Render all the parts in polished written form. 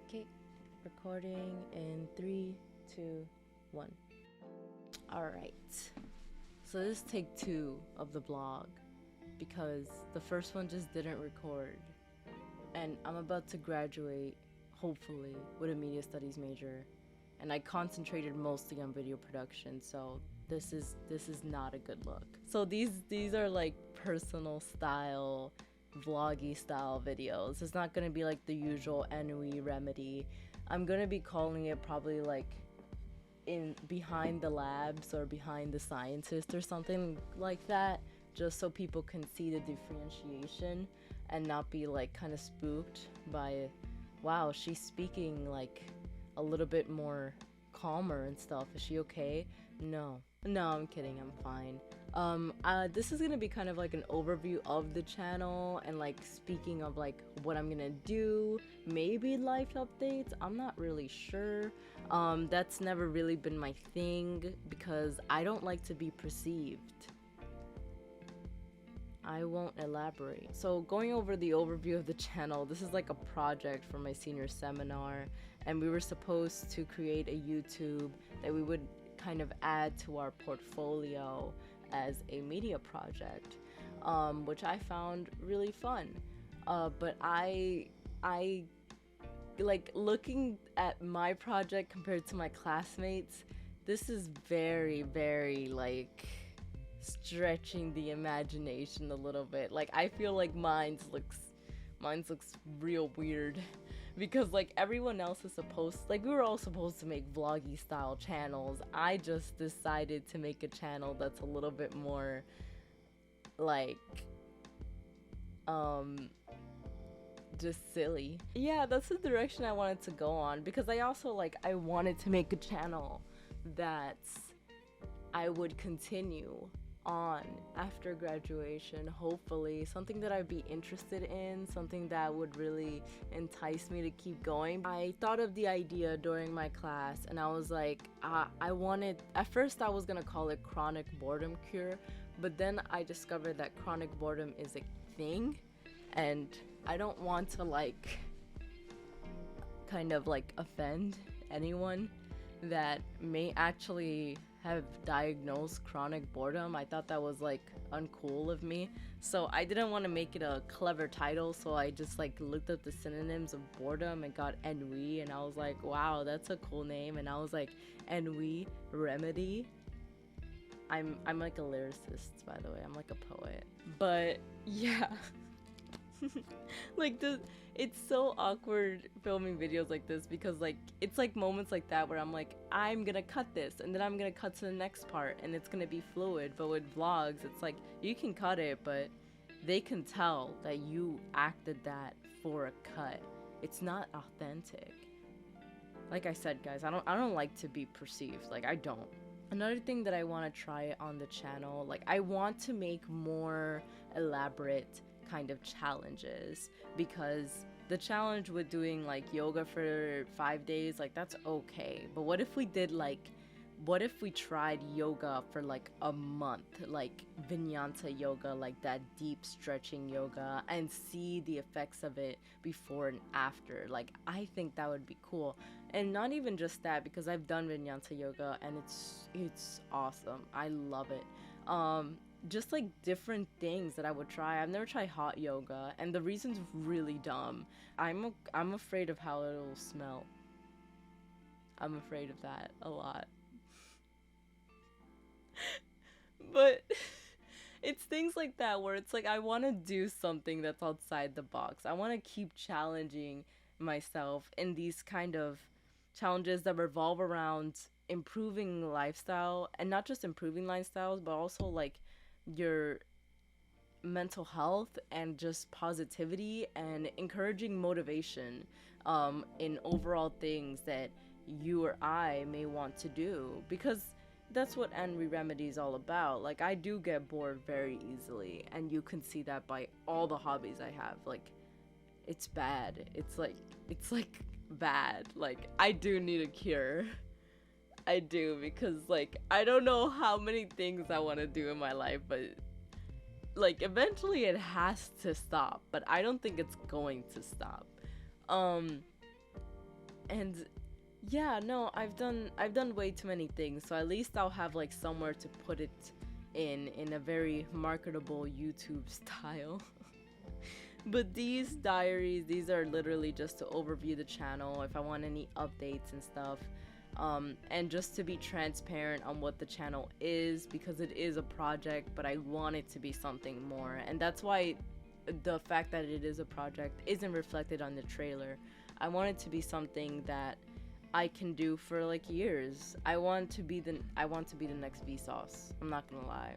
Okay, recording in 3, 2, 1. Alright, so this is take 2 of the vlog because the first one just didn't record. And I'm about to graduate, hopefully, with a media studies major. And I concentrated mostly on video production, so this is not a good look. So these are like personal style, vloggy style videos. It's not gonna be like the usual Ennui Remedy. I'm gonna be calling it probably like in behind the labs or behind the scientist or something like that, just so people can see the differentiation and not be like kind of spooked by, wow, she's speaking like a little bit more calmer and stuff. Is she okay? No, I'm kidding, I'm fine. This is gonna be kind of like an overview of the channel and like speaking of like what I'm gonna do, maybe life updates, I'm not really sure. That's never really been my thing because I don't like to be perceived. I won't elaborate. So going over the overview of the channel, this is like a project for my senior seminar, and we were supposed to create a YouTube that we would kind of add to our portfolio as a media project, which I found really fun. But I like looking at my project compared to my classmates, this is very, very like stretching the imagination a little bit. Like I feel like mine's looks real weird because like everyone else is supposed, like we were all supposed to make vloggy style channels. I just decided to make a channel that's a little bit more like just silly. Yeah, that's the direction I wanted to go on because I also like I wanted to make a channel that I would continue on after graduation, hopefully something that I'd be interested in, something that would really entice me to keep going. I thought of the idea during my class and I was like, I wanted, at first I was gonna call it chronic boredom cure, but then I discovered that chronic boredom is a thing and I don't want to like kind of like offend anyone that may actually have diagnosed chronic boredom. I thought that was like uncool of me, so I didn't want to make it a clever title, so I just like looked up the synonyms of boredom and got ennui, and I was like, wow, that's a cool name. And I was like, Ennui Remedy. I'm like a lyricist, by the way, I'm like a poet, but yeah. Like it's so awkward filming videos like this because like it's like moments like that where I'm like, I'm gonna cut this and then I'm gonna cut to the next part and it's gonna be fluid. But with vlogs, it's like you can cut it, but they can tell that you acted that for a cut. It's not authentic. Like I said, guys, I don't like to be perceived. Like I don't. Another thing that I want to try on the channel, like I want to make more elaborate kind of challenges, because the challenge with doing like yoga for 5 days, like that's okay, but what if we did like, what if we tried yoga for like a month, like vinyasa yoga, like that deep stretching yoga, and see the effects of it before and after? Like I think that would be cool. And not even just that, because I've done vinyasa yoga and it's awesome, I love it. Just like different things that I would try. I've never tried hot yoga, and the reason's really dumb. I'm afraid of how it'll smell. I'm afraid of that a lot. But it's things like that where it's like I want to do something that's outside the box. I want to keep challenging myself in these kind of challenges that revolve around improving lifestyle, and not just improving lifestyles, but also like your mental health and just positivity and encouraging motivation in overall things that you or I may want to do, because that's what Ennui Remedy is all about. Like I do get bored very easily, and you can see that by all the hobbies I have. Like it's bad, it's like bad. Like I do need a cure. I do, because like I don't know how many things I want to do in my life, but like eventually it has to stop, but I don't think it's going to stop. And yeah, no, I've done way too many things, so at least I'll have like somewhere to put it in a very marketable YouTube style. But these diaries, these are literally just to overview the channel if I want any updates and stuff. And just to be transparent on what the channel is, because it is a project, but I want it to be something more. And that's why the fact that it is a project isn't reflected on the trailer. I want it to be something that I can do for like years. I want to be the next Vsauce. I'm not gonna lie.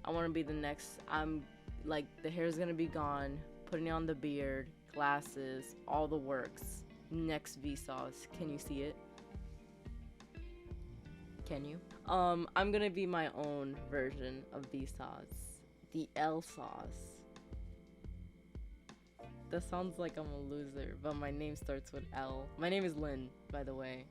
I want to be the next. I'm like, the hair's gonna be gone, putting on the beard, glasses, all the works. Next Vsauce. Can you see it? Can you? I'm gonna be my own version of Vsauce. The L sauce. That sounds like I'm a loser, but my name starts with L. My name is Lynn, by the way.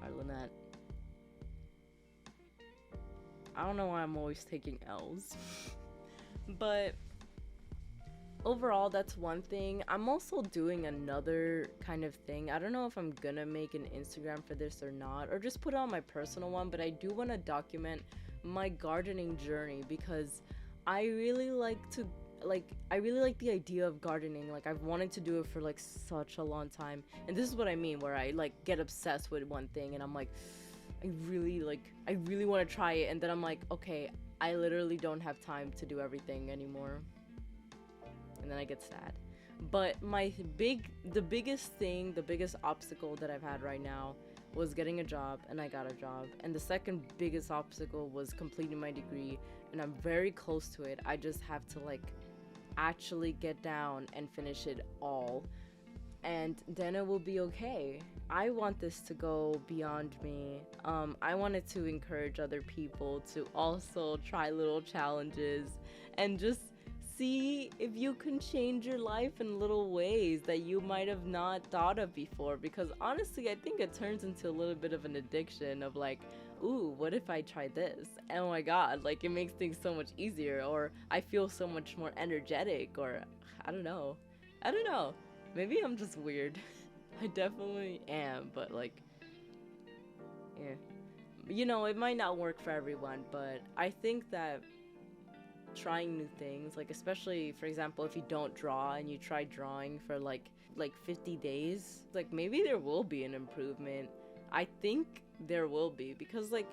Or Lynnette. I don't know why I'm always taking L's. But overall, that's one thing. I'm also doing another kind of thing. I don't know if I'm gonna make an Instagram for this or not, or just put it on my personal one, but I do want to document my gardening journey because I really like the idea of gardening. Like, I've wanted to do it for like such a long time, and this is what I mean, where I like get obsessed with one thing and I'm like, I really want to try it, and then I'm like, okay, I literally don't have time to do everything anymore, and then I get sad. But the biggest obstacle that I've had right now was getting a job, and I got a job. And the second biggest obstacle was completing my degree, and I'm very close to it. I just have to like actually get down and finish it all, and then it will be okay. I want this to go beyond me. I wanted to encourage other people to also try little challenges and just see if you can change your life in little ways that you might have not thought of before. Because honestly, I think it turns into a little bit of an addiction of like, ooh, what if I try this? Oh my god, like, it makes things so much easier, or I feel so much more energetic, or I don't know. Maybe I'm just weird. I definitely am, but like, yeah. You know, it might not work for everyone, but I think that trying new things, like especially for example if you don't draw and you try drawing for like 50 days, like maybe there will be an improvement. I think there will be, because like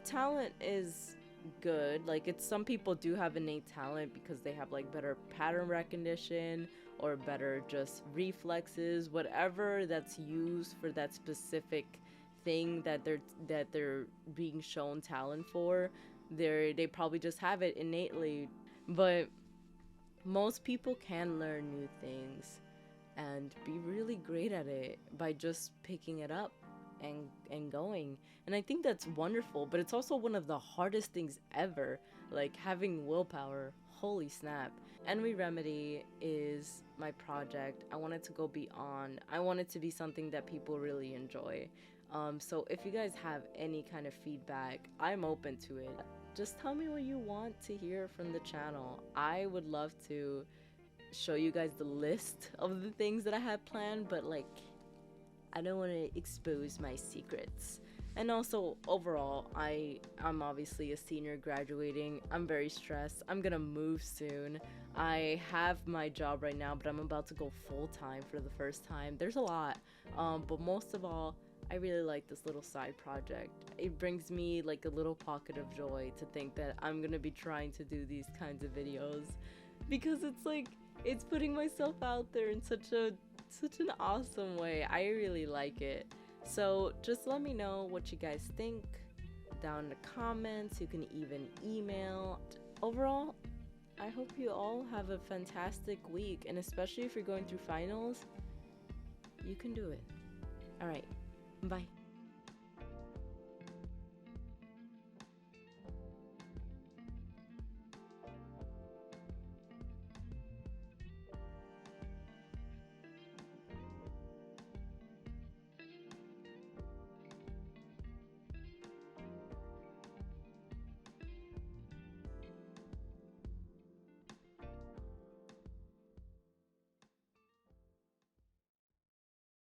talent is good. Like, it's, some people do have innate talent because they have like better pattern recognition or better just reflexes, whatever that's used for that specific thing that they're being shown talent for. They probably just have it innately. But most people can learn new things and be really great at it by just picking it up and going. And I think that's wonderful, but it's also one of the hardest things ever, like having willpower. Holy snap. Ennui Remedy is my project. I want it to go beyond. I want it to be something that people really enjoy. So if you guys have any kind of feedback, I'm open to it. Just tell me what you want to hear from the channel. I would love to show you guys the list of the things that I have planned, but like, I don't want to expose my secrets. And also, overall, I'm obviously a senior graduating. I'm very stressed. I'm gonna move soon. I have my job right now, but I'm about to go full-time for the first time. There's a lot, but most of all, I really like this little side project. It brings me like a little pocket of joy to think that I'm gonna be trying to do these kinds of videos, because it's like, it's putting myself out there in such an awesome way. I really like it. So just let me know what you guys think down in the comments. You can even email. Overall, I hope you all have a fantastic week, and especially if you're going through finals, you can do it. All right, bye.